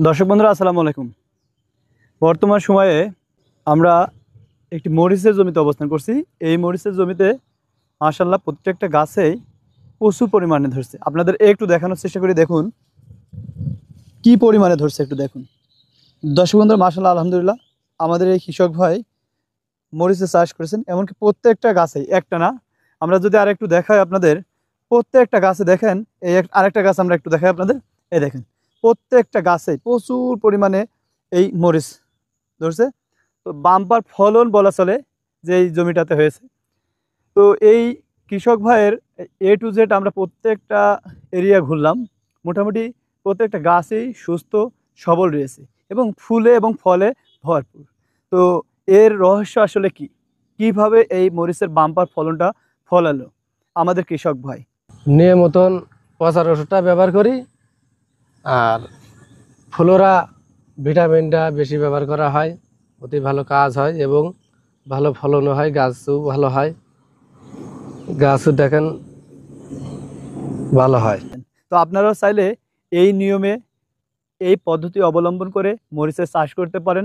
দর্শক বন্ধুরা আসসালামু আলাইকুম। বর্তমান সময়ে আমরা একটি মরিচের জমিতে অবস্থান করছি। এই মরিচের জমিতে মাশাআল্লাহ প্রত্যেকটা গাছেই প্রচুর পরিমাণে ধরছে। আপনাদের একটু দেখানোর চেষ্টা করি, দেখুন কি পরিমাণে ধরছে, একটু দেখুন। দর্শক বন্ধুরা মাশাআল্লাহ আলহামদুলিল্লাহ, আমাদের এই কৃষক ভাই মরিচের চাষ করেছেন, এমনকি প্রত্যেকটা গাছেই, একটা না। আমরা যদি আর একটু দেখাই আপনাদের, প্রত্যেকটা গাছে দেখেন, এই আরেকটা গাছ আমরা একটু দেখাই আপনাদের, এই দেখেন প্রত্যেকটা গাছে প্রচুর পরিমাণে এই মরিচ ধরছে। তো বাম্পার ফলন বলা চলে যে এই জমিটাতে হয়েছে। তো এই কৃষক ভাইয়ের A to Z আমরা প্রত্যেকটা এরিয়া ঘুরলাম, মোটামুটি প্রত্যেকটা গাছেই সুস্থ সবল রয়েছে এবং ফুলে এবং ফলে ভরপুর। তো এর রহস্য আসলে কি, কিভাবে এই মরিচের বাম্পার ফলনটা ফলালো আমাদের কৃষক ভাই? নিয়মতন পচার ওষুধটা ব্যবহার করি, আর ফ্লোরা ভিটামিনটা বেশি ব্যবহার করা হয়, অতি ভালো কাজ হয় এবং ভালো ফলনও হয়, গাছও ভালো হয়, গাছও দেখেন ভালো হয়। তো আপনারাও চাইলে এই নিয়মে, এই পদ্ধতি অবলম্বন করে মরিচের চাষ করতে পারেন